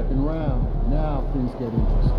second round. Now things get interesting.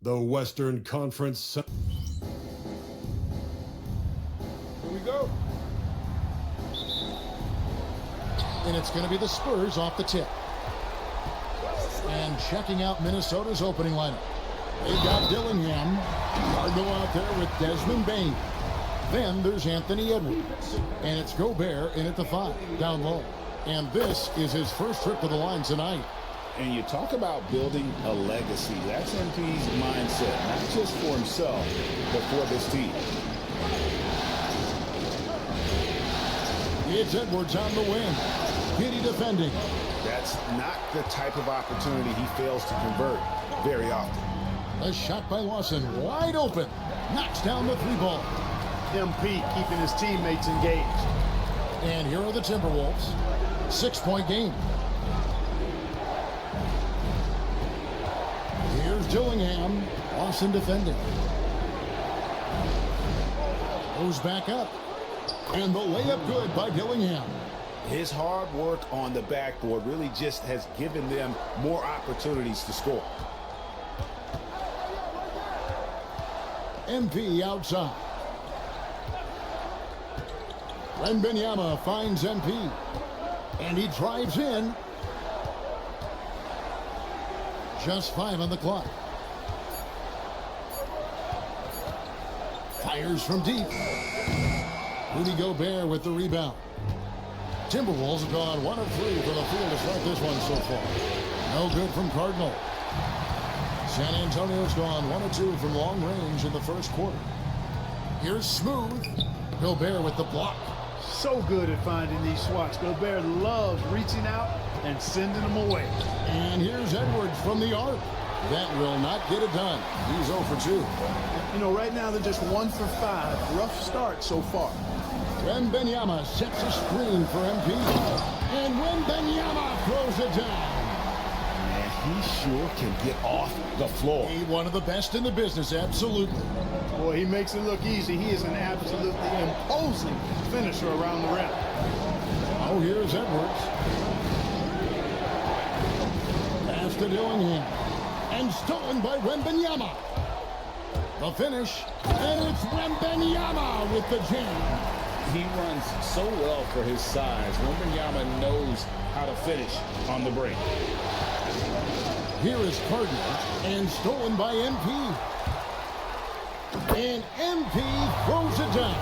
The Western Conference. Here we go. And it's going to be the Spurs off the tip. And checking out Minnesota's opening lineup. They got Dillingham. Cardinal out there with Desmond Bain. Then there's Anthony Edwards. And it's Gobert in at the 5, down low. And this is his first trip to the line tonight. And you talk about building a legacy. That's MP's mindset, not just for himself, but for this team. It's Edwards on the wing. Giddy defending. That's not the type of opportunity he fails to convert very often. A shot by Lawson, wide open. Knocks down the 3-ball. MP keeping his teammates engaged. And here are the Timberwolves. 6-point game. Here's Dillingham. Lawson defending. Goes back up. And the layup good by Dillingham. His hard work on the backboard really just has given them more opportunities to score. MP outside. Wembanyama finds MP. And he drives in. Just 5 on the clock. Fires from deep. Rudy Gobert with the rebound. Timberwolves have gone 1 of 3 from the field to start this one so far. No good from Cardinal. San Antonio's gone 1 of 2 from long range in the first quarter. Here's Smooth. Gobert with the block. So good at finding these swats. Gobert loves reaching out and sending them away. And here's Edwards from the arc. That will not get it done. He's 0 for 2. You know, right now they're just 1 for 5. Rough start so far. Wembanyama sets a screen for MP. And Wembanyama throws it down. And he sure can get off the floor. He's one of the best in the business, absolutely. Boy, he makes it look easy. He is an absolutely imposing finisher around the rim. Oh, here's Edwards. Pass to Dillingham. And stolen by Wembanyama. The finish. And it's Wembanyama with the jam. He runs so well for his size. Wembanyama knows how to finish on the break. Here is Cardinal, and stolen by MP. And MP throws it down.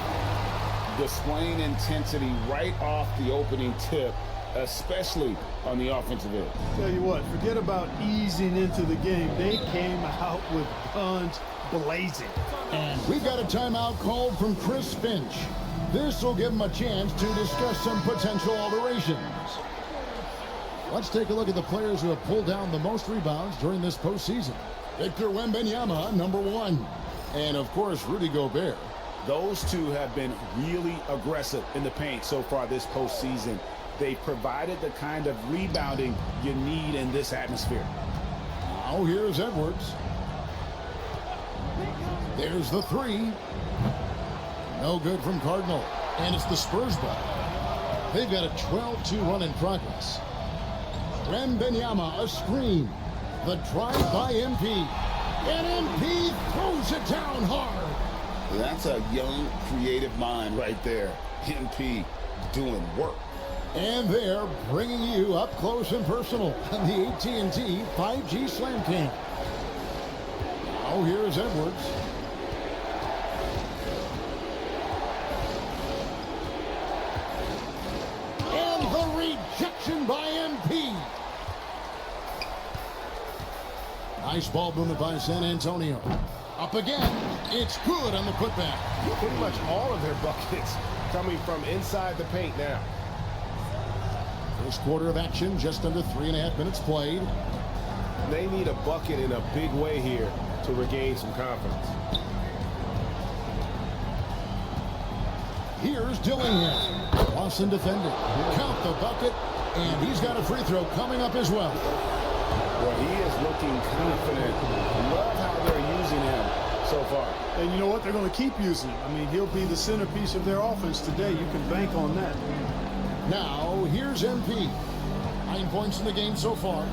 Displaying intensity right off the opening tip, especially on the offensive end. Tell you what, forget about easing into the game. They came out with guns blazing. And we got a timeout called from Chris Finch. This will give him a chance to discuss some potential alterations. Let's take a look at the players who have pulled down the most rebounds during this postseason. Victor Wembanyama, number 1. And, of course, Rudy Gobert. Those two have been really aggressive in the paint so far this postseason. They provided the kind of rebounding you need in this atmosphere. Now here's Edwards. There's the 3. No good from Cardinal. And it's the Spurs ball. They've got a 12-2 run in progress. Wembanyama, a screen. The drive by MP. And MP throws it down hard. That's a young, creative mind right there. MP doing work. And they're bringing you up close and personal on the AT&T 5G Slam Cam. Now here's Edwards. And the rejection by MP. Nice ball movement by San Antonio. Up again. It's good on the putback. Pretty much all of their buckets coming from inside the paint now. First quarter of action, just under 3.5 minutes played. They need a bucket in a big way here to regain some confidence. Here's Dillingham. Lawson defended. Count the bucket, and he's got a free throw coming up as well. Well, he is looking confident. Love how they're using him so far. And you know what? They're going to keep using him. I mean, he'll be the centerpiece of their offense today. You can bank on that. Now, here's MP. 9 points in the game so far.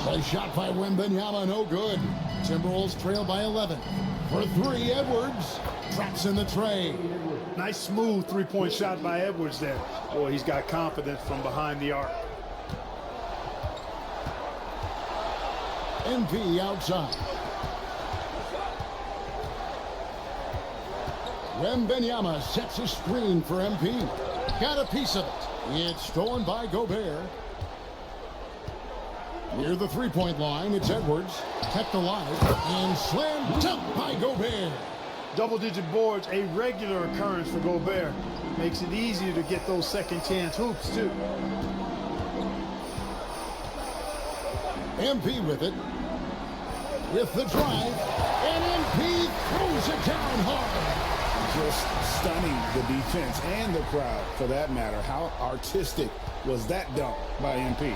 Nice shot by Wembanyama, no good. Timberwolves trail by 11. For 3, Edwards traps in the tray. Nice smooth three-point shot by Edwards there. Boy, he's got confidence from behind the arc. MP outside. Wembanyama sets a screen for MP. Got a piece of it. It's stolen by Gobert. Near the three-point line, it's Edwards. Kept alive and slammed dunk by Gobert. Double-digit boards, a regular occurrence for Gobert. Makes it easier to get those second-chance hoops, too. MP with it. With the drive. And MP throws it down hard. Just stunning the defense and the crowd, for that matter. How artistic was that dunk by MP?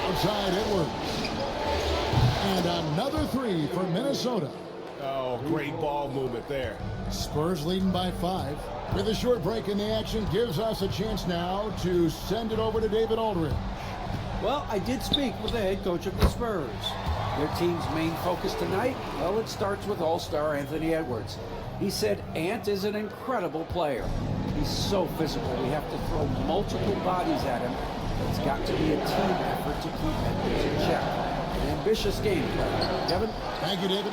Outside Edwards. And another 3 for Minnesota. Oh, great ball movement there. Spurs leading by 5. With a short break in the action, gives us a chance now to send it over to David Aldridge. Well, I did speak with the head coach of the Spurs. Their team's main focus tonight, well, it starts with All-Star Anthony Edwards. He said Ant is an incredible player. He's so physical. We have to throw multiple bodies at him. It's got to be a team effort to keep Edwards in check. An ambitious game plan. Kevin? Thank you, David.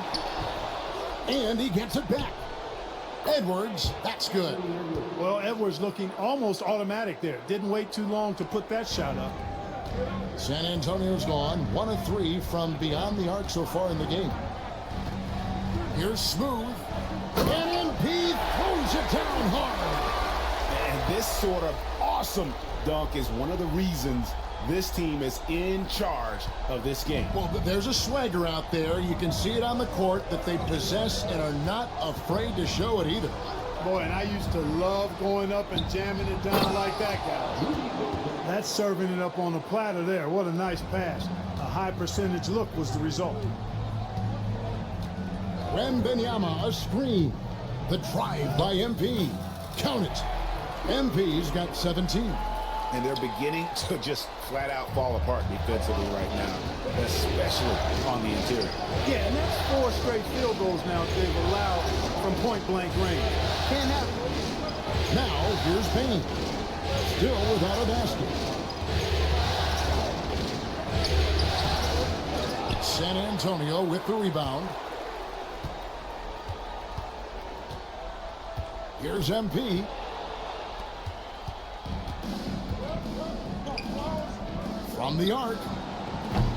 And he gets it back. Edwards, that's good. Well, Edwards looking almost automatic there. Didn't wait too long to put that shot up. San Antonio's gone 1 of 3 from beyond the arc so far in the game. Here's Smooth. And MP throws it down hard. And this sort of awesome dunk is one of the reasons this team is in charge of this game. Well, there's a swagger out there. You can see it on the court that they possess and are not afraid to show it either. Boy, and I used to love going up and jamming it down like that guy. That's serving it up on a platter there. What a nice pass. A high percentage look was the result. Wembanyama, a screen. The drive by MP. Count it. MP's got 17. And they're beginning to just flat out fall apart defensively right now, especially on the interior. Yeah, and that's 4 straight field goals now they've allowed from point-blank range. Can't have it. Now, here's Payne. Still without a basket. San Antonio with the rebound. Here's MP. From the arc.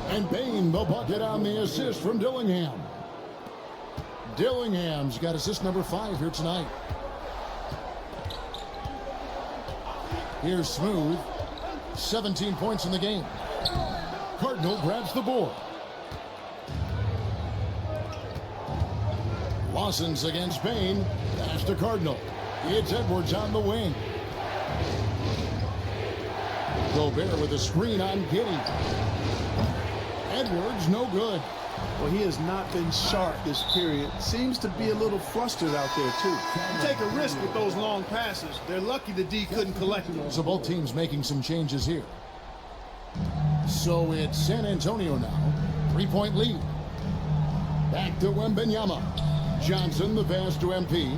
And Payne, the bucket on the assist from Dillingham. Dillingham's got assist number 5 here tonight. Here's Smooth. 17 points in the game. Cardinal grabs the board. Lawson's against Payne. Pass to Cardinal. It's Edwards on the wing. Gobert with a screen on Giddey. Edwards, no good. Well, he has not been sharp this period. Seems to be a little flustered out there, too. You take a risk with those long passes. They're lucky the D couldn't collect them. So both teams making some changes here. So it's San Antonio now. 3-point lead. Back to Wembanyama. Johnson, the pass to MP.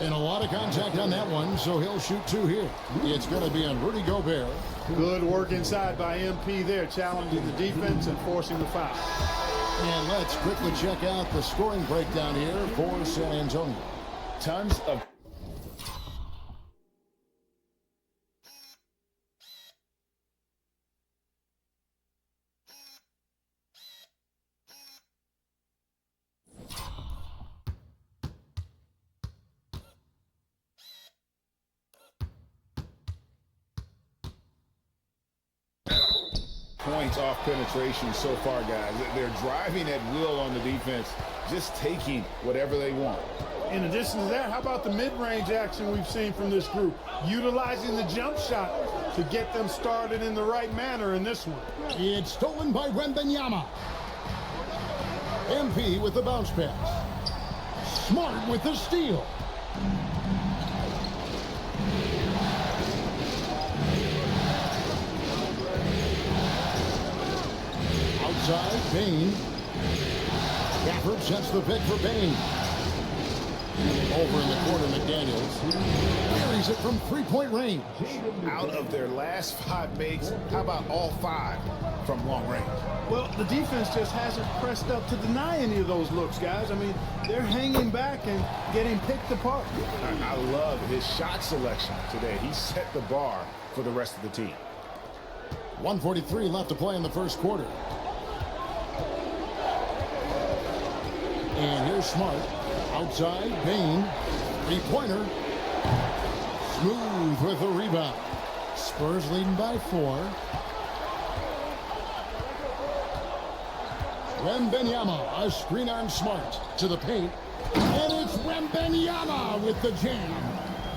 And a lot of contact on that one, so he'll shoot 2 here. It's going to be on Rudy Gobert. Good work inside by MP there, challenging the defense and forcing the foul. And let's quickly check out the scoring breakdown here for San Antonio. Tons of points off penetration so far, guys. They're driving at will on the defense, just taking whatever they want. In addition to that, how about the mid-range action we've seen from this group? Utilizing the jump shot to get them started in the right manner in this one. It's stolen by Wembanyama. MP with the bounce pass. Smart with the steal. Outside, Bain. Gafford sets the pick for Bain. Over in the corner, McDaniels carries it from 3-point range. Out of their last 5 makes, how about all 5 from long range? Well, the defense just hasn't pressed up to deny any of those looks, guys. I mean, they're hanging back and getting picked apart. I love his shot selection today. He set the bar for the rest of the team. 1:43 left to play in the first quarter. And here's Smart. Outside, Bain. 3-pointer. Smooth with the rebound. Spurs leading by 4. Wembanyama, a screen on Smart to the paint. And it's Wembanyama with the jam.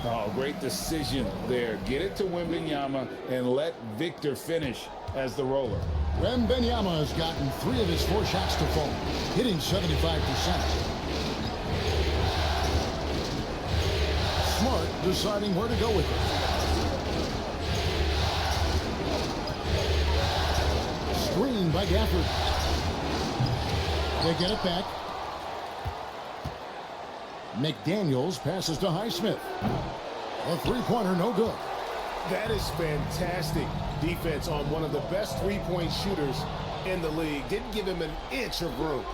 Oh, great decision there. Get it to Wembanyama and let Victor finish as the roller. Wembanyama has gotten 3 of his 4 shots to fall, hitting 75%. Smart deciding where to go with it. Screen by Gafford. They get it back. McDaniels passes to Highsmith. A 3-pointer, no good. That is fantastic defense on one of the best 3-point shooters in the league. Didn't give him an inch of room.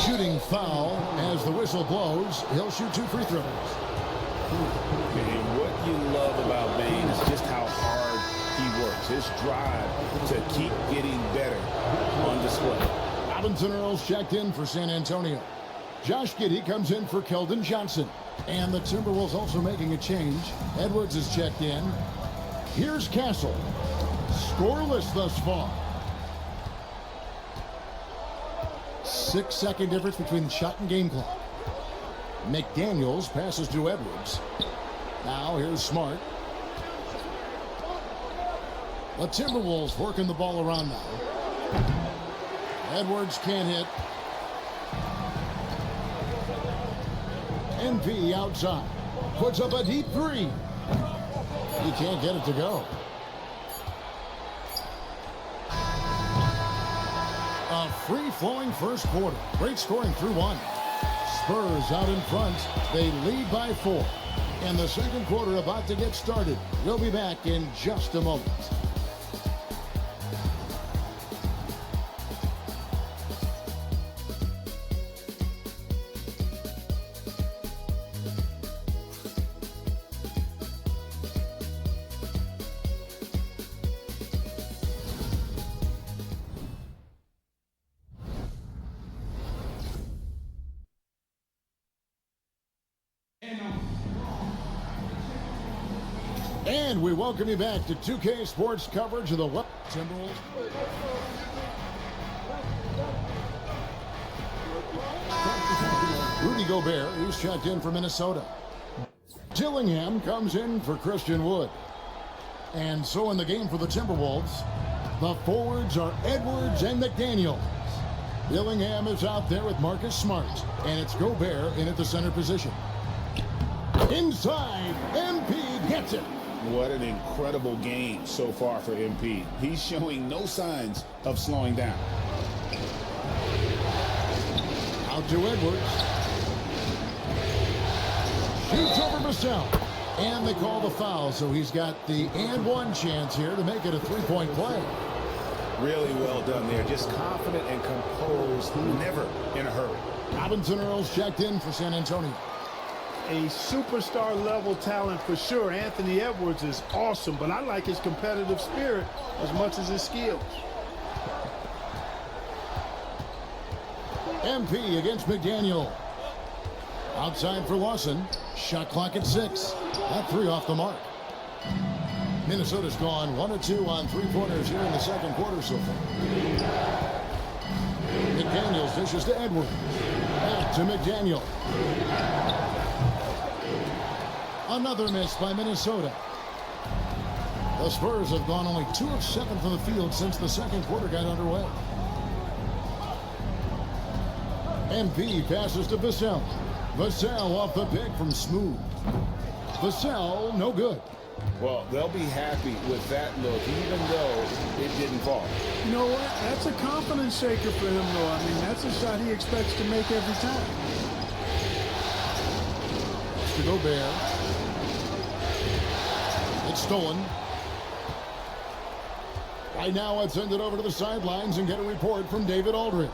Shooting foul as the whistle blows. He'll shoot 2 free throws. And what you love about Bain is just how hard he works. His drive to keep getting better on display. Robinson Earls checked in for San Antonio. Josh Giddey comes in for Keldon Johnson. And the Timberwolves also making a change. Edwards is checked in. Here's Castle. Scoreless thus far. 6-second difference between the shot and game clock. McDaniels passes to Edwards. Now here's Smart. The Timberwolves working the ball around now. Edwards can't hit. NP outside. Puts up a deep 3. He can't get it to go. A free-flowing first quarter. Great scoring through 1. Spurs out in front. They lead by 4. And the second quarter about to get started. We'll be back in just a moment. And we welcome you back to 2K Sports coverage of the Timberwolves. Rudy Gobert, he's checked in for Minnesota. Dillingham comes in for Christian Wood. And so in the game for the Timberwolves, the forwards are Edwards and McDaniel. Dillingham is out there with Marcus Smart, and it's Gobert in at the center position. Inside, MP gets it. What an incredible game so far for MP. He's showing no signs of slowing down. Out to Edwards. Shoots over Vassell. And they call the foul, so he's got the and one chance here to make it a three-point play. Really well done there. Just confident and composed, never in a hurry. Robinson Earls checked in for San Antonio. A superstar level talent for sure. Anthony Edwards is awesome, but I like his competitive spirit as much as his skills. MP against McDaniel. Outside for Lawson. Shot clock at 6. That three off the mark. Minnesota's gone 1 of 2 on three-pointers here in the second quarter so far. McDaniels dishes to Edwards. Back to McDaniel. Another miss by Minnesota. The Spurs have gone only 2 of 7 from the field since the second quarter got underway. MP passes to Vassell. Vassell off the pick from Smooth. Vassell, no good. Well, they'll be happy with that look, even though it didn't fall. You know what? That's a confidence shaker for him, though. I mean, that's a shot he expects to make every time. To Gobert. It's stolen. Right now, let's send it over to the sidelines and get a report from David Aldridge.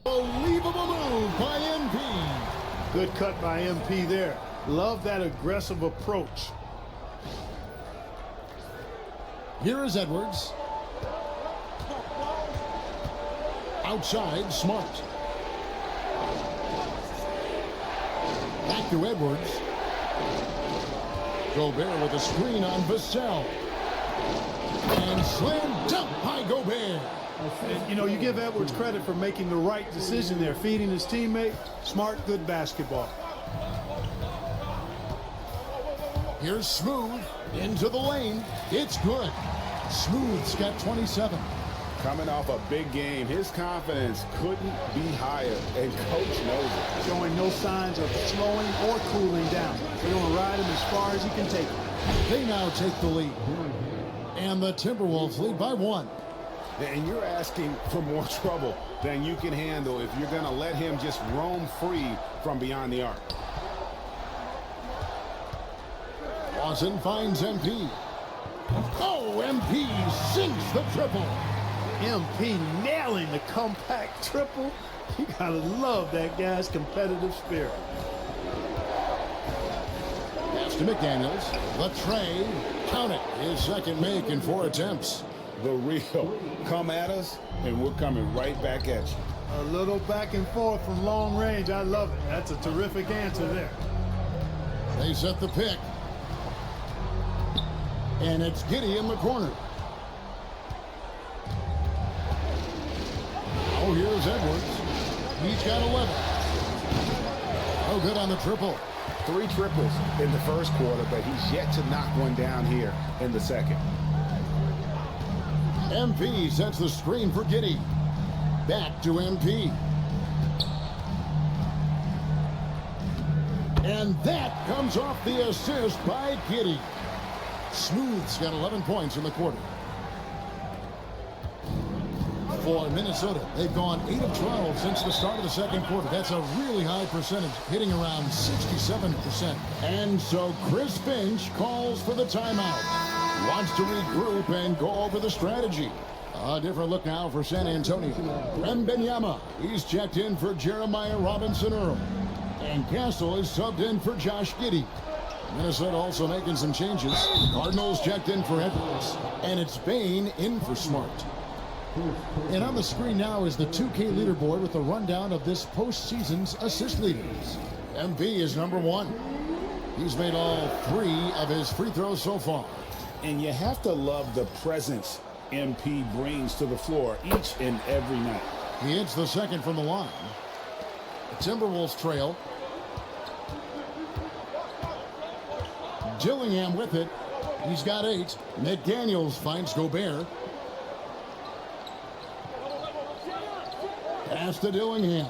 Unbelievable move by MP. Good cut by MP there. Love that aggressive approach. Here is Edwards. Outside, Smart. Back to Edwards. Gobert with a screen on Vassell. And slam dunk by Gobert. And, you know, you give Edwards credit for making the right decision there, feeding his teammate. Smart, good basketball. Here's Smooth into the lane. It's good. Smooth's got 27. Coming off a big game, his confidence couldn't be higher, and coach knows it. Showing no signs of slowing or cooling down. They're going to ride him as far as he can take him. They now take the lead. And the Timberwolves lead by 1. And you're asking for more trouble than you can handle if you're going to let him just roam free from beyond the arc. Lawson finds MP. Oh, MP sinks the triple. MP nailing the compact triple. You got to love that guy's competitive spirit. Pass to McDaniels. The tray. Count it. His second make in 4 attempts. The real. Come at us, and we're coming right back at you. A little back and forth from long range. I love it. That's a terrific answer there. They set the pick. And it's Giddey in the corner. Oh, here's Edwards. He's got 11. Oh, good on the triple. 3 triples in the first quarter, but he's yet to knock one down here in the second. MP sets the screen for Giddey. Back to MP. And that comes off the assist by Giddey. Smooth's got 11 points in the quarter. For Minnesota, they've gone 8 of 12 since the start of the second quarter. That's a really high percentage, hitting around 67%. And so Chris Finch calls for the timeout. Wants to regroup and go over the strategy. A different look now for San Antonio. Wembanyama, he's checked in for Jeremiah Robinson-Earl. And Castle is subbed in for Josh Giddey. Minnesota also making some changes. Cardinals checked in for Edwards. And it's Bain in for Smart. And on the screen now is the 2K leaderboard with a rundown of this postseason's assist leaders. MP is number 1. He's made all 3 of his free throws so far. And you have to love the presence MP brings to the floor each and every night. He hits the second from the line. The Timberwolves trail. Dillingham with it. He's got 8. McDaniels finds Gobert. Pass to Dillingham.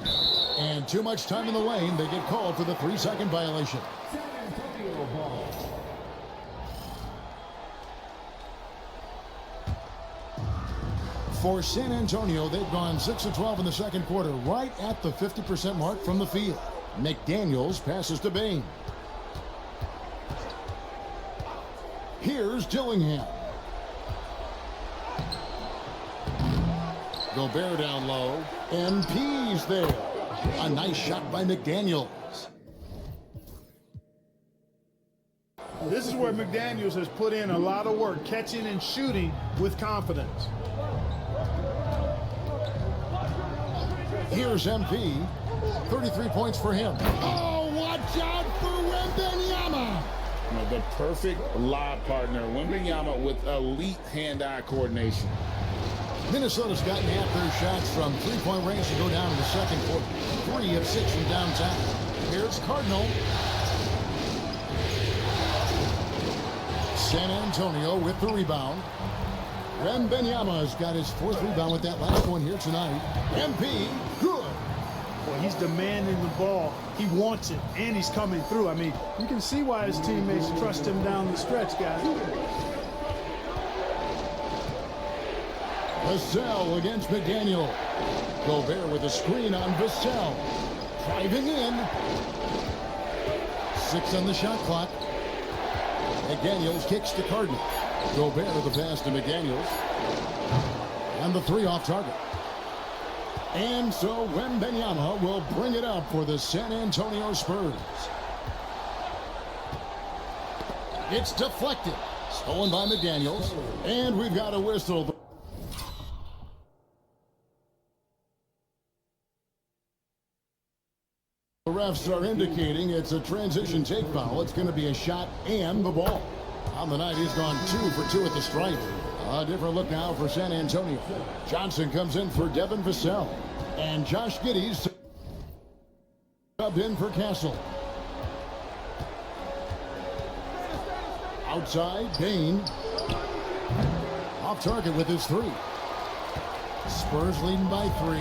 And too much time in the lane. They get called for the 3-second violation. For San Antonio, they've gone 6 of 12 in the second quarter, right at the 50% mark from the field. McDaniels passes to Bain. Here's Dillingham. Gobert down low. And P's there. A nice shot by McDaniels. This is where McDaniels has put in a lot of work, catching and shooting with confidence. Here's MP. 33 points for him. Oh, watch out for Wembanyama. The perfect lob partner. Wembanyama with elite hand-eye coordination. Minnesota's gotten half their shots from three-point range to go down in the second quarter. 3 of 6 from downtown. Here's Cardinal. San Antonio with the rebound. Wembanyama's got his 4th rebound with that last one here tonight. MP, good. Boy, he's demanding the ball. He wants it, and he's coming through. I mean, you can see why his teammates trust him down the stretch, guys. Vassell against McDaniel. Gobert with a screen on Vassell. Driving in. 6 on the shot clock. McDaniels kicks to Cardinal. Gobert with the pass to McDaniels. And the 3 off target. And so Wembanyama will bring it up for the San Antonio Spurs. It's deflected. Stolen by McDaniels. And we've got a whistle. The refs are indicating it's a transition take foul. It's going to be a shot and the ball. On the night, he's gone 2 for 2 at the stripe. A different look now for San Antonio. Johnson comes in for Devin Vassell. And Josh Giddey's subbed in for Castle. Outside, Bain. Off target with his 3. Spurs leading by 3.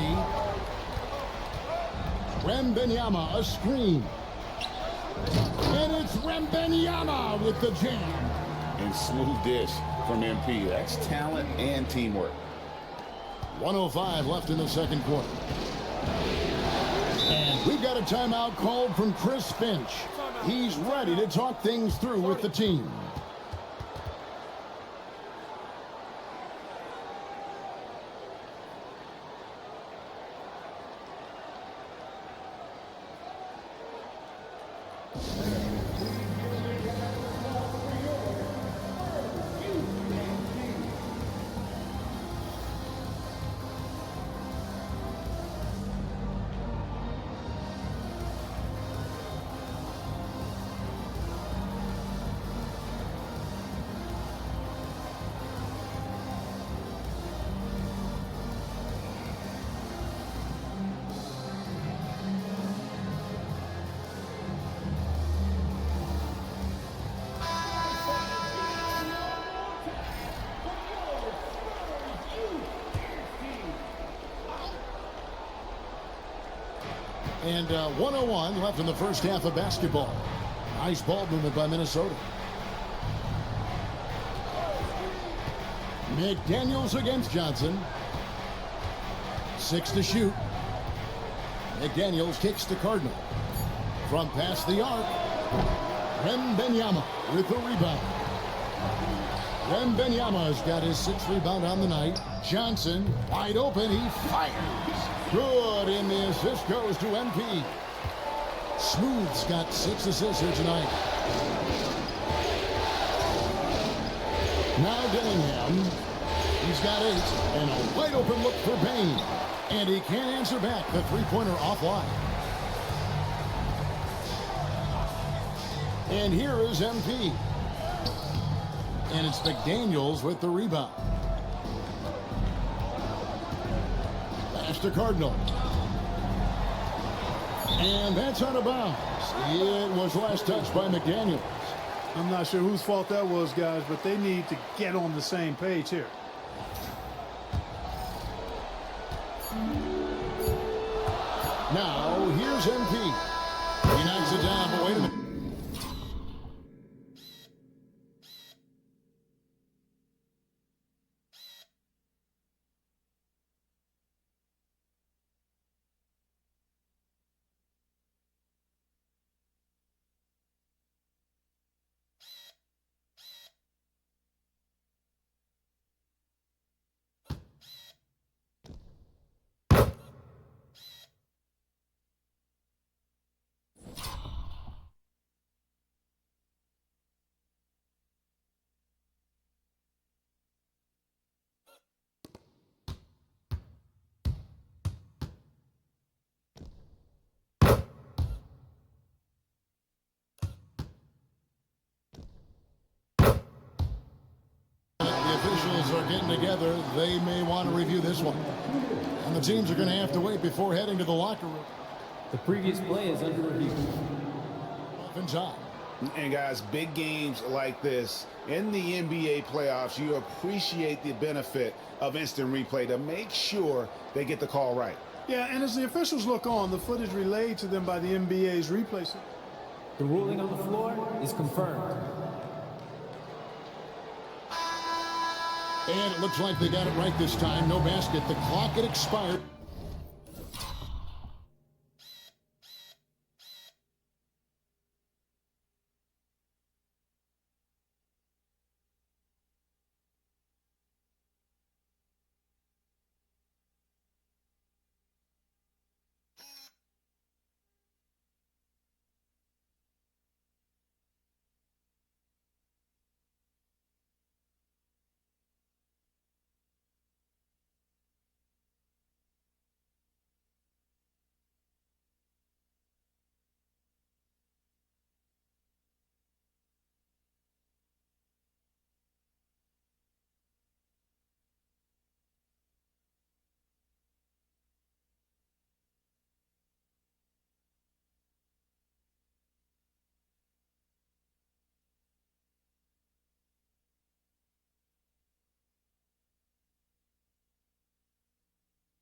Wembanyama, a screen. And it's Wembanyama with the jam. And smooth dish from MP. That's talent and teamwork. 1:05 left in the second quarter. And we've got a timeout called from Chris Finch. He's ready to talk things through with the team. And 1:01 left in the first half of basketball. Nice ball movement by Minnesota. McDaniels against Johnson. 6 to shoot. McDaniels kicks to Cardinal. From past the arc. Wembanyama with the rebound. Wembanyama's got his 6th rebound on the night. Johnson, wide open, he fires. Good, and the assist goes to MP. Smooth's got 6 assists here tonight. Now Dillingham, he's got 8, and a wide open look for Payne. And he can't answer back, the three-pointer offline. And here is MP. And it's McDaniels with the rebound. Pass to Cardinal. And that's out of bounds. It was last touched by McDaniels. I'm not sure whose fault that was, guys, but they need to get on the same page here. Now, here's MP. He knocks it down, but wait a minute. Officials are getting together. They may want to review this one. And the teams are going to have to wait before heading to the locker room. The previous play is under review. And John. And guys, big games like this in the NBA playoffs, you appreciate the benefit of instant replay to make sure they get the call right. Yeah, and as the officials look on, the footage relayed to them by the NBA's replay center. The ruling on the floor is confirmed. And it looks like they got it right this time. No basket. The clock had expired.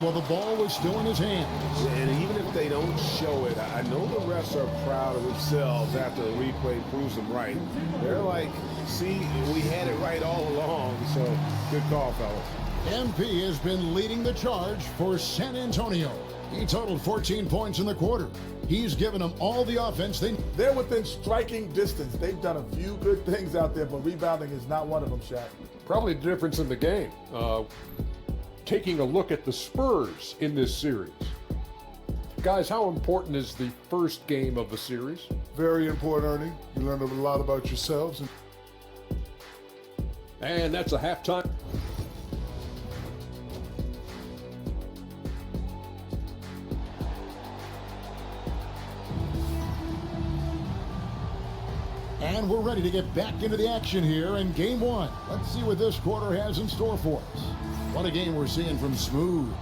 Well, the ball was still in his hands. And even if they don't show it, I know the refs are proud of themselves after the replay proves them right. They're like, see, we had it right all along. So, good call, fellas. MP has been leading the charge for San Antonio. He totaled 14 points in the quarter. He's given them all the offense They're within striking distance. They've done a few good things out there, but rebounding is not one of them, Shaq. Probably the difference in the game. Taking a look at the Spurs in this series. Guys, how important is the first game of the series? Very important, Ernie. You learn a lot about yourselves. And that's a halftime. And we're ready to get back into the action here in game one. Let's see what this quarter has in store for us. What a game we're seeing from Smooth.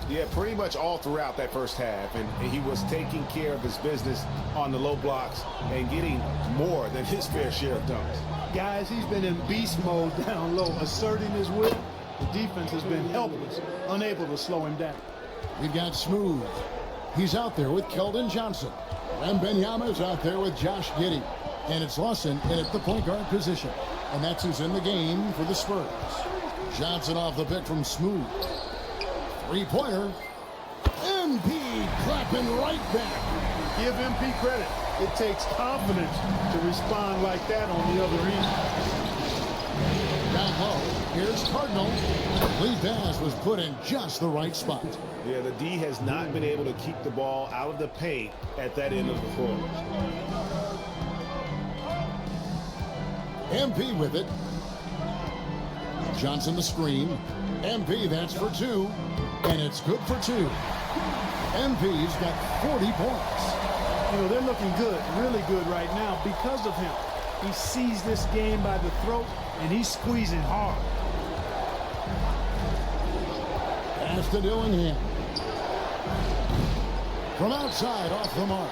Yeah, pretty much all throughout that first half. And he was taking care of his business on the low blocks and getting more than his fair share of dunks. Guys, he's been in beast mode down low, asserting his will. The defense has been helpless, unable to slow him down. We've got Smooth. He's out there with Keldon Johnson. Wembanyama's out there with Josh Giddey. And it's Lawson in at the point guard position. And that's who's in the game for the Spurs. Johnson off the pick from Smooth. Three-pointer. MP clapping right back. Give MP credit. It takes confidence to respond like that on the other end. Down Here's Cardinal. Lead pass was put in just the right spot. Yeah, the D has not been able to keep the ball out of the paint at that end of the floor. MP with it. Johnson the screen. MP, that's for 2. And it's good for 2. MP's got 40 points. You know, they're looking good, really good right now because of him. He sees this game by the throat, and he's squeezing hard. Pass to Dillingham. From outside, off the mark.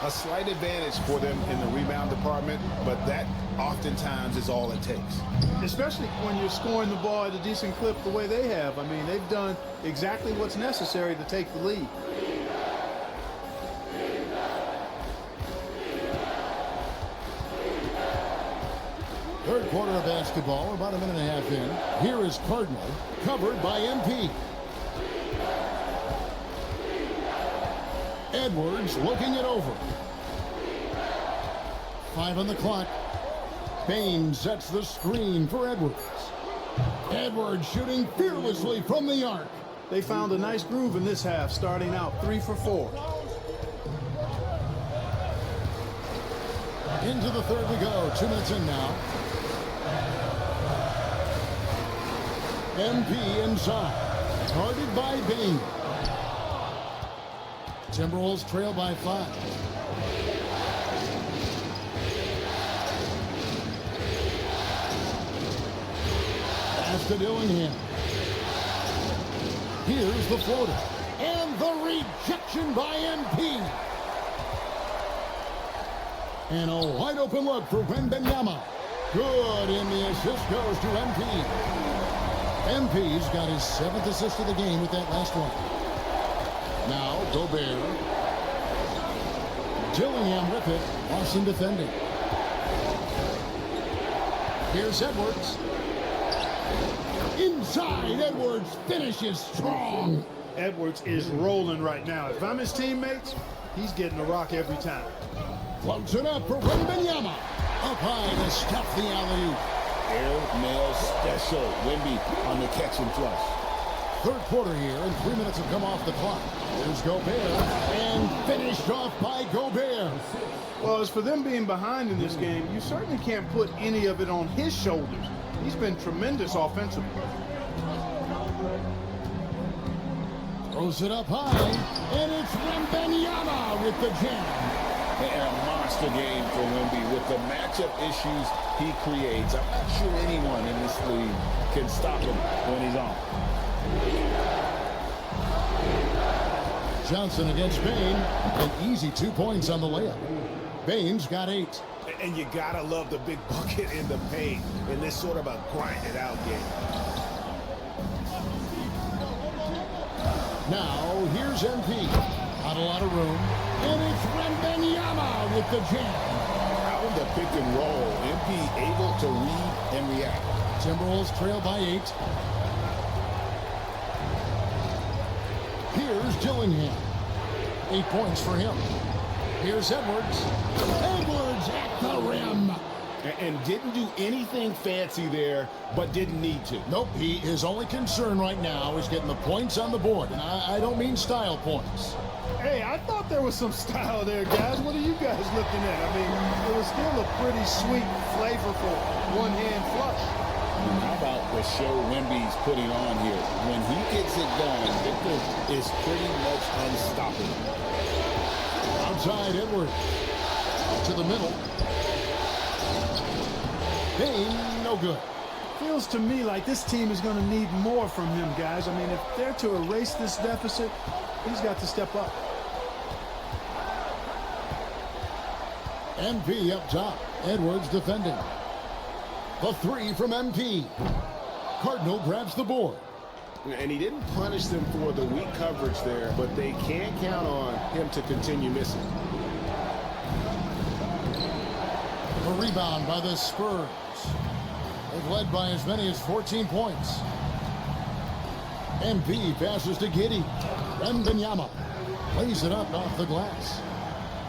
A slight advantage for them in the rebound department, but that oftentimes is all it takes. Especially when you're scoring the ball at a decent clip the way they have. I mean, they've done exactly what's necessary to take the lead. Third quarter of basketball, about a minute and a half in. Here is Cardinal, covered by MP. Edwards looking it over. 5 on the clock. Bain sets the screen for Edwards. Edwards shooting fearlessly from the arc. They found a nice groove in this half, starting out 3 for 4. Into the third we go. 2 minutes in now. MP inside. Guarded by Bain. Timberwolves trail by 5. Pass to Dillingham. Here's the floater. And the rejection by MP. And a wide open look for Wembanyama. Good, and the assist goes to MP. MP's got his 7th assist of the game with that last one. Now, Gobert. Dillingham with it. Boston defending. Here's Edwards. Inside, Edwards finishes strong. Edwards is rolling right now. If I'm his teammates, he's getting a rock every time. Floats it up for Wembanyama. Up high to stuff the alley-oop. Air mail special. Wemby on the catch and flush. Third quarter here, and 3 minutes have come off the clock. Here's Gobert, and finished off by Gobert. Well, as for them being behind in this game, you certainly can't put any of it on his shoulders. He's been tremendous offensively. Throws it up high, and it's Wembanyama with the jam. And a monster game for Wemby with the matchup issues he creates. I'm not sure anyone in this league can stop him when he's on. Johnson against Bain. An easy 2 points on the layup. Bain's got 8. And you gotta love the big bucket in the paint in this sort of a grinded out game. Now, here's MP. Not a lot of room. And it's Wembanyama with the jam. Out of the pick and roll, MP able to read and react. Timberwolves trail by 8. Here's Dillingham. 8 points for him. Here's Edwards. Edwards at the rim. And didn't do anything fancy there, but didn't need to. Nope, his only concern right now is getting the points on the board. And I don't mean style points. Hey, I thought there was some style there, guys. What are you guys looking at? I mean, it was still a pretty sweet, flavorful one-hand flush. How about the show Wemby's putting on here? When he gets it going, Victor is pretty much unstoppable. Outside Edwards. To the middle. Bain, no good. Feels to me like this team is going to need more from him, guys. I mean, if they're to erase this deficit, he's got to step up. MP up top. Edwards defending. The 3 from MP. Cardinal grabs the board. And he didn't punish them for the weak coverage there, but they can't count on him to continue missing. A rebound by the Spurs. They've led by as many as 14 points. MP passes to Giddey. Wembanyama plays it up off the glass.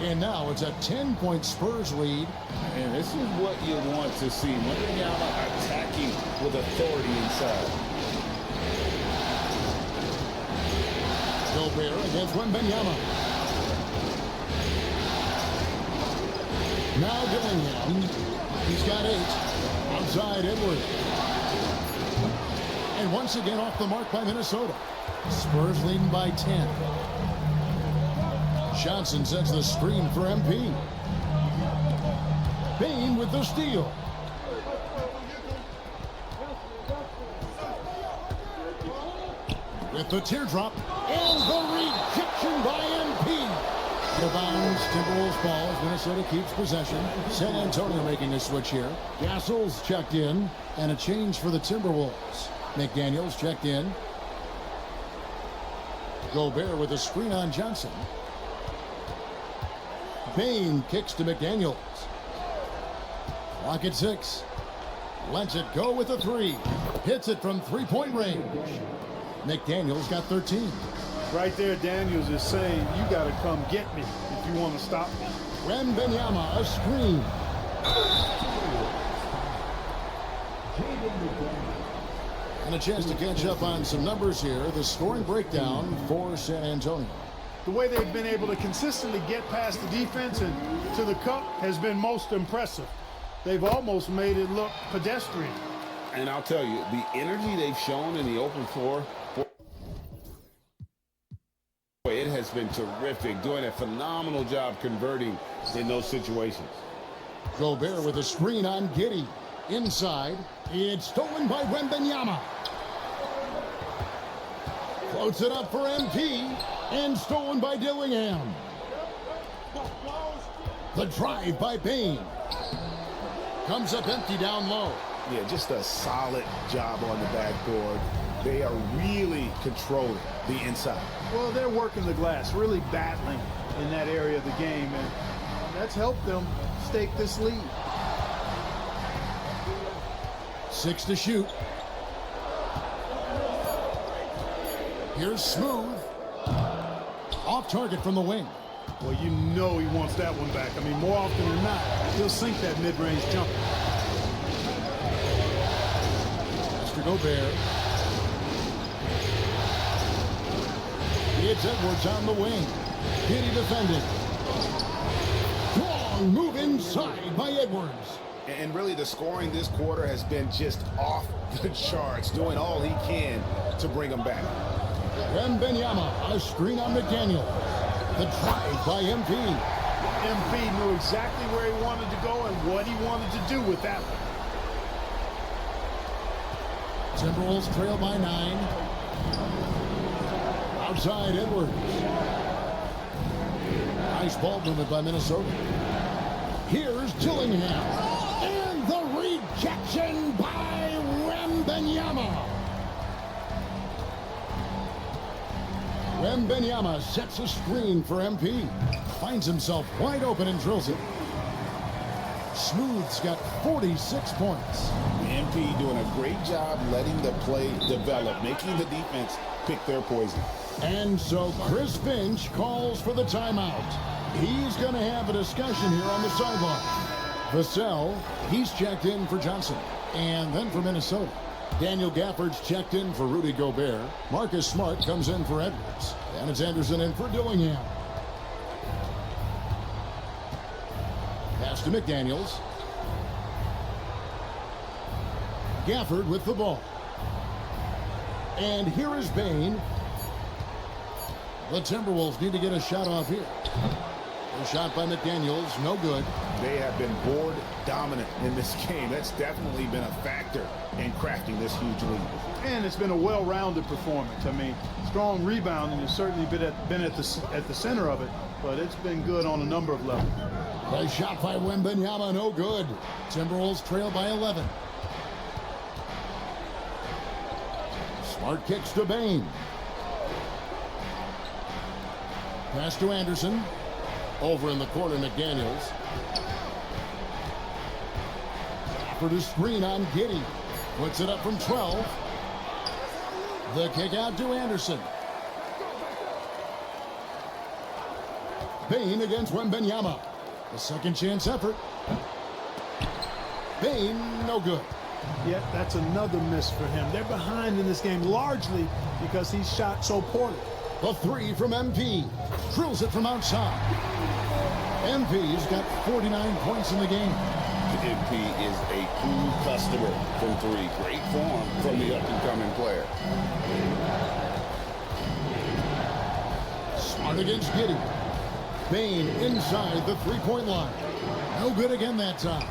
And now it's a 10-point Spurs lead. And this is what you want to see. Wembanyama attacking with authority inside. Gobert against Wembanyama. Now Dillingham. He's got 8. Outside Edwards. And once again off the mark by Minnesota. Spurs leading by 10. Johnson sets the screen for MP. Bane with the steal. With the teardrop and the rejection by MP. The bounds, Timberwolves ball as Minnesota keeps possession. San Antonio making a switch here. Gasol's checked in, and a change for the Timberwolves. McDaniels checked in. Gobert with a screen on Johnson. Bane kicks to McDaniels. Clock at 6. Lets it go with a 3. Hits it from three-point range. McDaniels got 13. Right there, Daniels is saying, you got to come get me if you want to stop me. Wembanyama, a screen. And a chance to catch up on some numbers here. The scoring breakdown for San Antonio. The way they've been able to consistently get past the defense and to the cup has been most impressive. They've almost made it look pedestrian. And I'll tell you, the energy they've shown in the open floor, it has been terrific, doing a phenomenal job converting in those situations. Gobert with a screen on Giddey. Inside, it's stolen by Wembanyama. Floats it up for MP, and stolen by Dillingham. The drive by Bane. Comes up empty down low. Yeah, just a solid job on the backboard. They are really controlling the inside. Well, they're working the glass, really battling in that area of the game, and that's helped them stake this lead. 6 to shoot. Here's Smooth. Off target from the wing. Well, you know he wants that one back. I mean, more often than not, he'll sink that mid-range jumper. Mr. Gobert. It's Edwards on the wing. Giddey defended. Long move inside by Edwards. And really, the scoring this quarter has been just off the charts, doing all he can to bring them back. Wembanyama, a screen on McDaniel. The drive by MP. MP knew exactly where he wanted to go and what he wanted to do with that one. Timberwolves trail by 9. Outside Edwards. Nice ball movement by Minnesota. Here's Dillingham. And the rejection by Wembanyama. Wembanyama sets a screen for MP. Finds himself wide open and drills it. Smooth's got 46 points. MP doing a great job letting the play develop, making the defense pick their poison. And so Chris Finch calls for the timeout. He's going to have a discussion here on the sideline. Vassell, he's checked in for Johnson. And then for Minnesota, Daniel Gafford's checked in for Rudy Gobert. Marcus Smart comes in for Edwards. And it's Anderson in for Dillingham. Pass to McDaniels. Gafford with the ball. And here is Bane. The Timberwolves need to get a shot off here. A shot by McDaniels, no good. They have been board dominant in this game. That's definitely been a factor in crafting this huge lead. And it's been a well-rounded performance. I mean, strong rebounding has certainly been at the center of it, but it's been good on a number of levels. A shot by Wembanyama, no good. Timberwolves trail by 11. Smart kicks to Bane. Pass to Anderson. Over in the corner, McDaniels. For the screen on Giddey. Puts it up from 12. The kick out to Anderson. Bain against Wembenyama. The second chance effort. Bain, no good. Yep, that's another miss for him. They're behind in this game largely because he shot so poorly. The three from MP. Drills it from outside. MP's got 49 points in the game. MP is a cool customer from three. Great form from the up-and-coming player. Smart against Giddey. Bain inside the three-point line. No good again that time.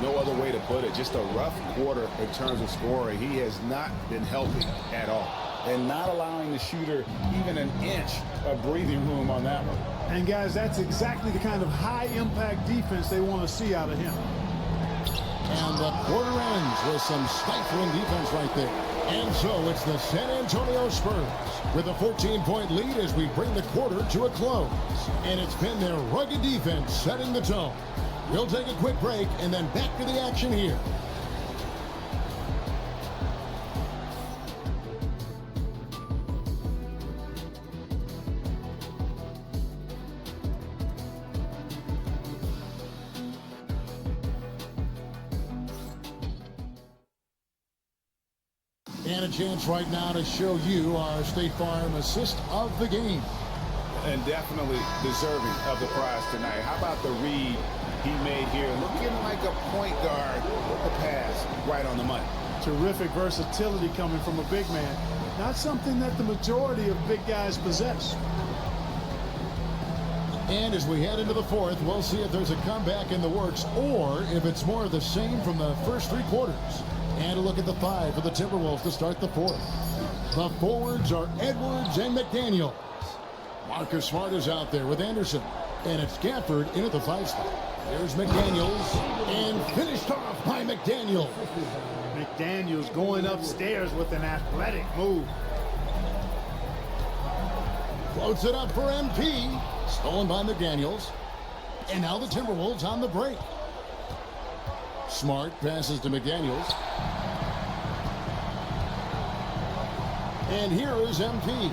No other way to put it. Just a rough quarter in terms of scoring. He has not been helping at all. And not allowing the shooter even an inch of breathing room on that one. And guys, that's exactly the kind of high-impact defense they want to see out of him. And the quarter ends with some stifling defense right there. And so it's the San Antonio Spurs with a 14-point lead as we bring the quarter to a close. And it's been their rugged defense setting the tone. We'll take a quick break and then back to the action here. And a chance right now to show you our State Farm assist of the game. And definitely deserving of the prize tonight. How about the read he made here? Looking like a point guard with the pass right on the money. Terrific versatility coming from a big man. Not something that the majority of big guys possess. And as we head into the fourth, we'll see if there's a comeback in the works or if it's more of the same from the first three quarters. And a look at the five for the Timberwolves to start the fourth. The forwards are Edwards and McDaniels. Marcus Smart is out there with Anderson. And it's Gafford in at the 5 spot. There's McDaniels. And finished off by McDaniels. McDaniels going upstairs with an athletic move. Floats it up for MP. Stolen by McDaniels. And now the Timberwolves on the break. Smart passes to McDaniels. And here is MP.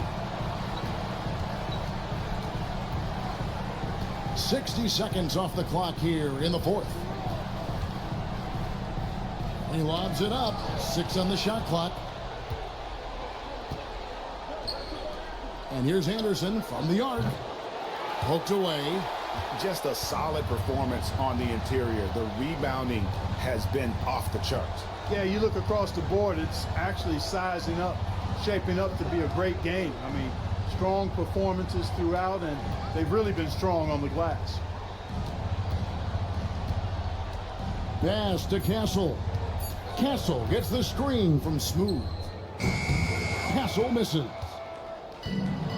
60 seconds off the clock here in the fourth. He lobs it up. 6 on the shot clock. And here's Anderson from the arc. Poked away. Just a solid performance on the interior. The rebounding has been off the charts. Yeah, you look across the board, it's actually sizing up, shaping up to be a great game. I mean, strong performances throughout, and they've really been strong on the glass. Pass to Castle. Castle gets the screen from Smooth. Castle misses.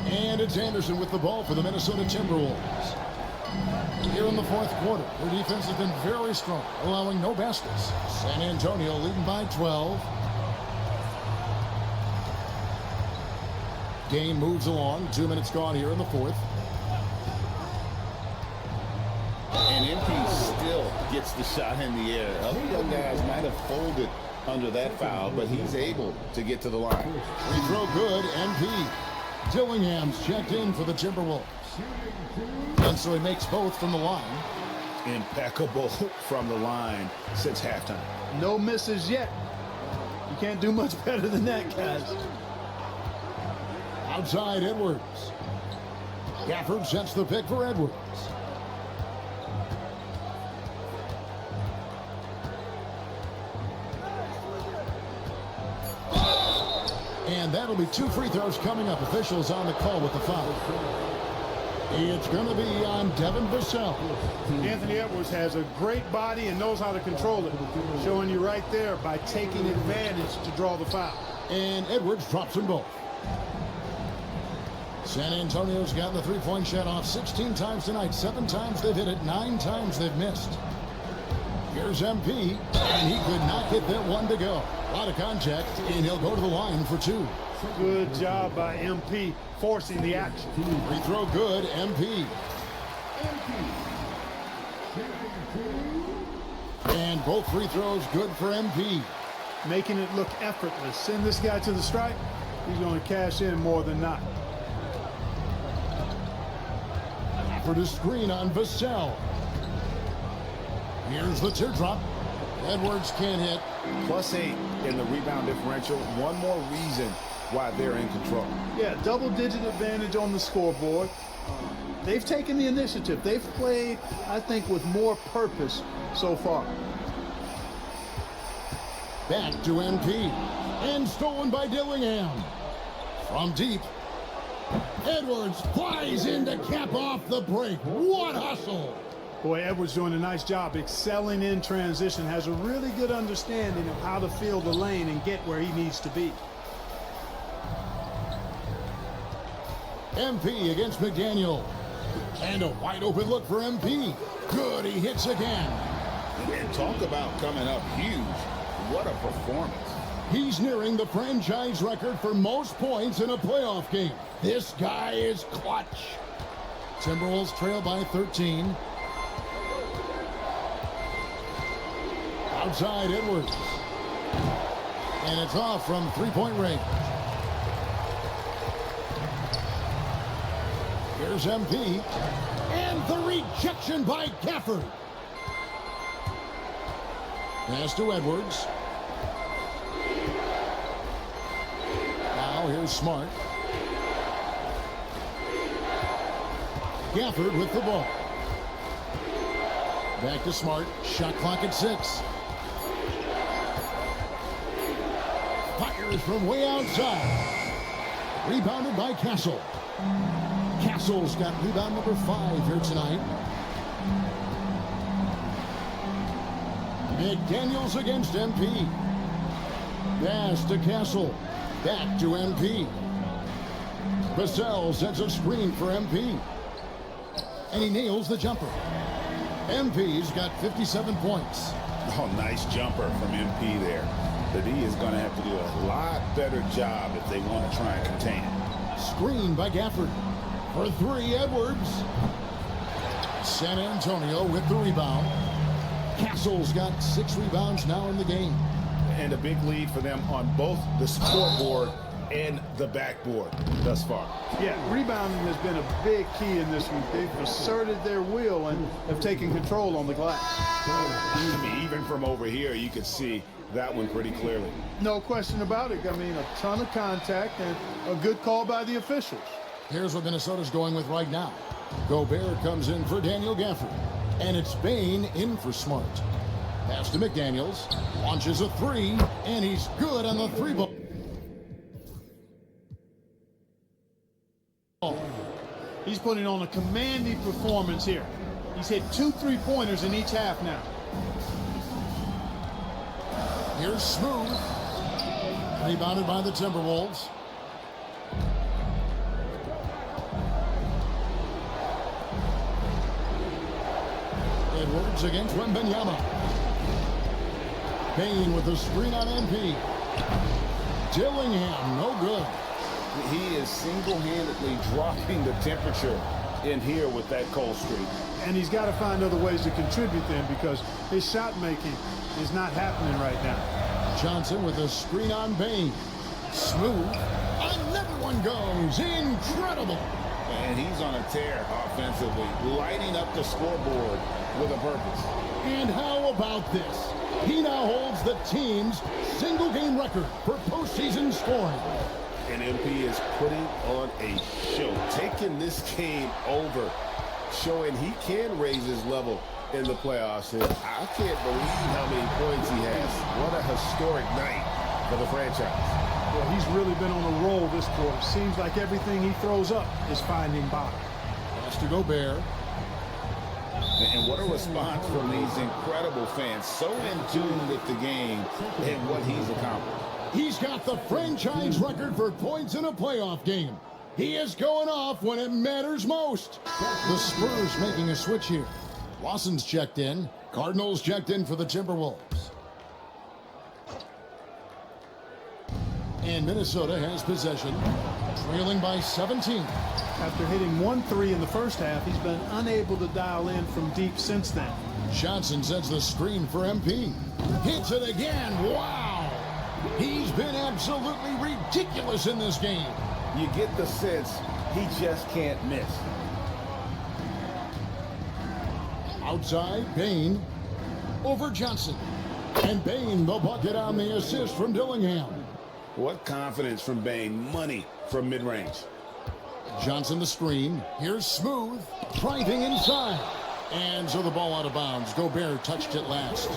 And it's Anderson with the ball for the Minnesota Timberwolves. Here in the fourth quarter, their defense has been very strong, allowing no baskets. San Antonio leading by 12. Game moves along. 2 minutes gone here in the fourth. And MP still gets the shot in the air. Other young guys might have folded under that foul, but he's able to get to the line. Free throw good, MP. Dillingham's checked in for the Timberwolves. And so he makes both from the line. Impeccable from the line since halftime. No misses yet. You can't do much better than that, guys. Outside Edwards. Gafford sets the pick for Edwards. And that'll be 2 free throws coming up. Officials on the call with the foul. It's going to be on Devin Vassell. Anthony Edwards has a great body and knows how to control it. Showing you right there by taking advantage to draw the foul. And Edwards drops them both. San Antonio's gotten the three-point shot off 16 times tonight. 7 times they've hit it, 9 times they've missed. Here's MP, and he could not get that one to go. A lot of contact, and he'll go to the line for 2. Good job by MP forcing the action. Free throw good, MP. And both free throws good for MP. Making it look effortless. Send this guy to the stripe, he's going to cash in more than not. Gafford is screen on Vassell. Here's the teardrop. Edwards can't hit. +8 in the rebound differential. One more reason why they're in control. Yeah, double-digit advantage on the scoreboard. They've taken the initiative. They've played, I think, with more purpose so far. Back to MP. And stolen by Dillingham. From deep. Edwards flies in to cap off the break. What hustle! Boy, Edwards doing a nice job excelling in transition, has a really good understanding of how to field the lane and get where he needs to be. MP against McDaniel. And a wide open look for MP. Good, he hits again. And talk about coming up huge. What a performance. He's nearing the franchise record for most points in a playoff game. This guy is clutch. Timberwolves trail by 13. Outside Edwards. And it's off from three-point range. Here's MP. And the rejection by Gafford. Pass to Edwards. Now here's Smart. Gafford with the ball. Back to Smart. Shot clock at 6. Fires from way outside. Rebounded by Castle. Castle's got rebound number 5 here tonight. McDaniels against MP. Pass to Castle. Back to MP. Vassell sets a screen for MP. And he nails the jumper. MP's got 57 points. Oh, nice jumper from MP there. The D is going to have to do a lot better job if they want to try and contain it. Screen by Gafford. For 3, Edwards. San Antonio with the rebound. Castle's got 6 rebounds now in the game. And a big lead for them on both the scoreboard and the backboard thus far. Yeah, rebounding has been a big key in this one. They've asserted their will and have taken control on the glass. I mean, even from over here, you could see that one pretty clearly. No question about it. I mean, a ton of contact and a good call by the officials. Here's what Minnesota's going with right now. Gobert comes in for Daniel Gafford. And it's Bain in for Smart. Pass to McDaniels. Launches a 3. And he's good on the 3-ball. He's putting on a commanding performance here. He's hit 2 3-pointers in each half now. Here's Smooth. Rebounded by the Timberwolves. Edwards against Wembanyama. Bain with the screen on MP. Dillingham, no good. He is single-handedly dropping the temperature in here with that cold streak. And he's got to find other ways to contribute then, because his shot making is not happening right now. Johnson with a screen on Bain. Smooth. Another one goes. Incredible. And he's on a tear offensively, lighting up the scoreboard with a purpose. And how about this? He now holds the team's single-game record for postseason scoring. And MP is putting on a show, taking this game over, showing he can raise his level in the playoffs. And I can't believe how many points he has. What a historic night for the franchise. Well, he's really been on a roll this quarter. Seems like everything he throws up is finding bottom. Pass to Gobert. And what a response from these incredible fans, so in tune with the game and what he's accomplished. He's got the franchise record for points in a playoff game. He is going off when it matters most. The Spurs making a switch here. Wasson's checked in. Cardinals checked in for the Timberwolves. And Minnesota has possession, trailing by 17. After hitting 1 3 in the first half, he's been unable to dial in from deep since then. Johnson sets the screen for MP. Hits it again. Wow! He's been absolutely ridiculous in this game. You get the sense he just can't miss. Outside, Bain. Over Johnson. And Bain, the bucket on the assist from Dillingham. What confidence from Bain. Money from mid-range. Johnson the screen. Here's Smooth. Driving inside. And so the ball out of bounds. Gobert touched it last.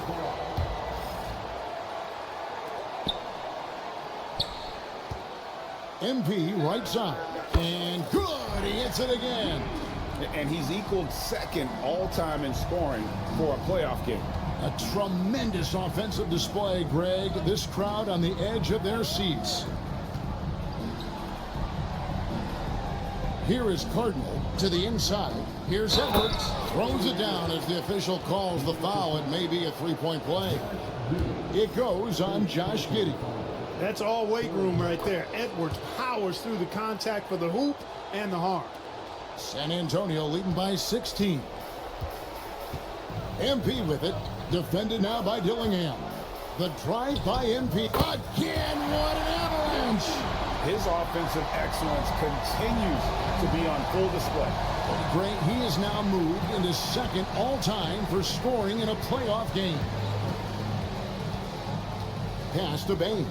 MP right side. And good. He hits it again. And he's equaled second all-time in scoring for a playoff game. A tremendous offensive display, Greg. This crowd on the edge of their seats. Here is Cardinal to the inside. Here's Edwards. Throws it down as the official calls the foul. It may be a three-point play. It goes on Josh Giddey. That's all weight room right there. Edwards powers through the contact for the hoop and the harm. San Antonio leading by 16. MP with it. Defended now by Dillingham. The drive by MP. Again, what an avalanche! His offensive excellence continues to be on full display. Great, he is now moved into second all-time for scoring in a playoff game. Pass to Bain.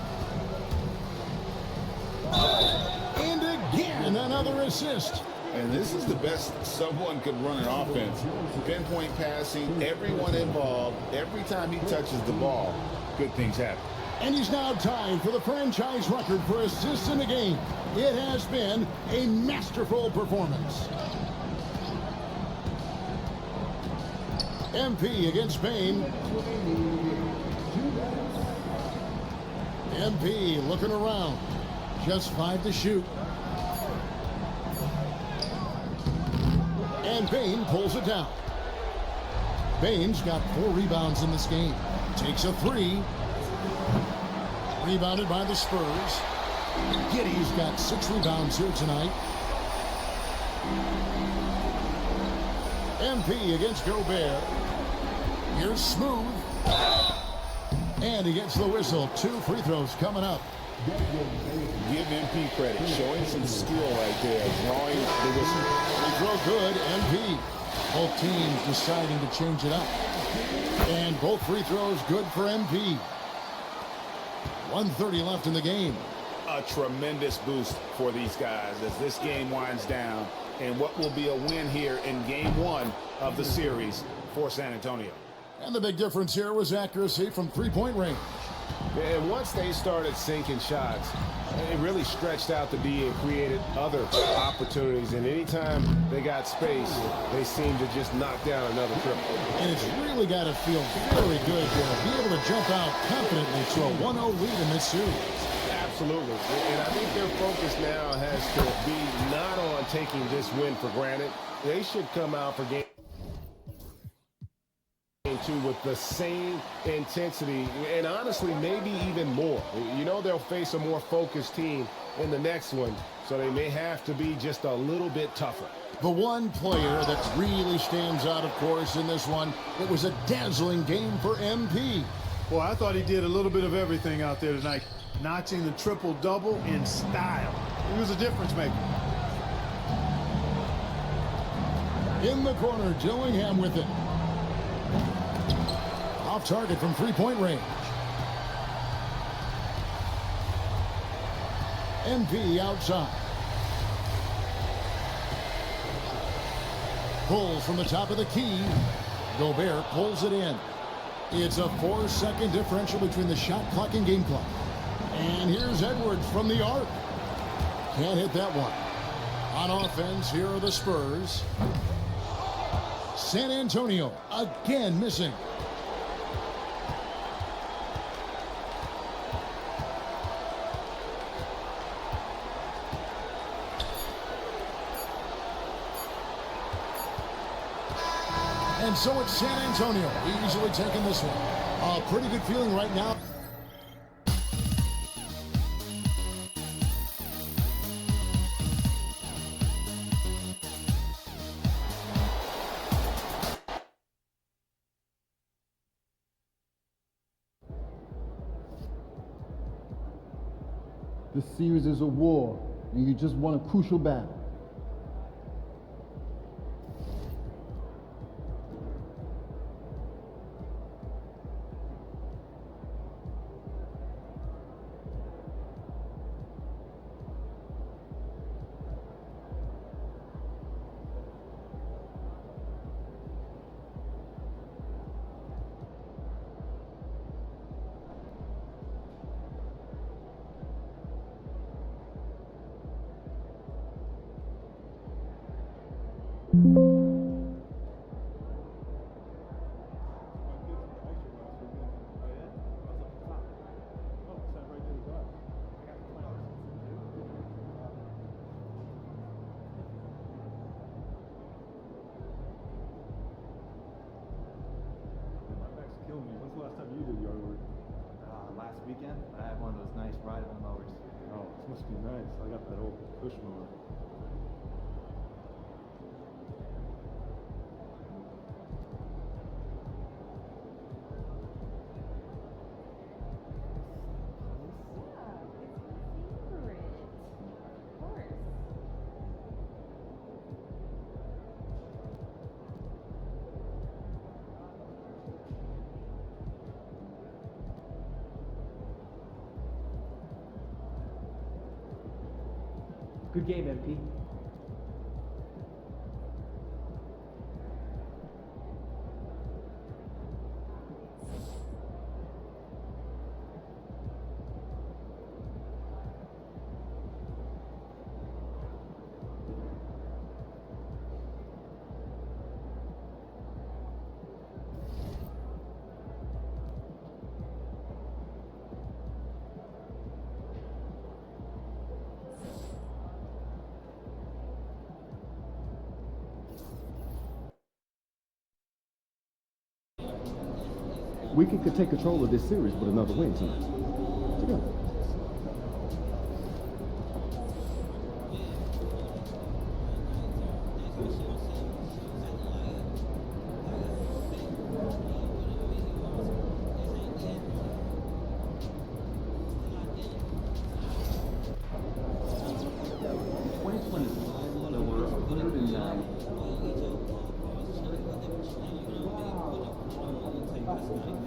And again, another assist. And this is the best someone could run an offense. Pinpoint passing, everyone involved. Every time he touches the ball, good things happen. And he's now tied for the franchise record for assists in the game. It has been a masterful performance. MP against Bain. MP looking around. Just 5 to shoot. And Bain pulls it down. Bain's got 4 rebounds in this game. Takes a 3. Rebounded by the Spurs. Giddey's got 6 rebounds here tonight. MP against Gobert. Here's Smooth. And he gets the whistle. 2 free throws coming up. Give MP credit, showing some skill right there, drawing the whistle. Free throw good, MP. Both teams deciding to change it up. And both free throws good for MP. 1:30 left in the game. A tremendous boost for these guys as this game winds down, and what will be a win here in game 1 of the series for San Antonio. And the big difference here was accuracy from three-point range. And once they started sinking shots, it really stretched out the D and created other opportunities. And anytime they got space, they seemed to just knock down another triple. And it's really got to feel very good to be able to jump out confidently to a 1-0 lead in this series. Absolutely. And I think their focus now has to be not on taking this win for granted. They should come out for game 2 with the same intensity and honestly maybe even more. You know, they'll face a more focused team in the next one, so they may have to be just a little bit tougher. The one player that really stands out, of course, in this one, it was a dazzling game for MP. Well, I thought he did a little bit of everything out there tonight, notching the triple-double in style. He was a difference maker. In the corner, Dillingham with it. Off target from three-point range. MP outside. Pulls from the top of the key. Gobert pulls it in. It's a 4-second differential between the shot clock and game clock. And here's Edwards from the arc. Can't hit that one. On offense, here are the Spurs. San Antonio again missing. And so it's San Antonio easily taking this one. A pretty good feeling right now. This series is a war, and you just won a crucial battle. riding the mowers. Oh, this must be nice. I got that old push mower. Good game, MP. We could take control of this series with another win tonight. Together. Wow.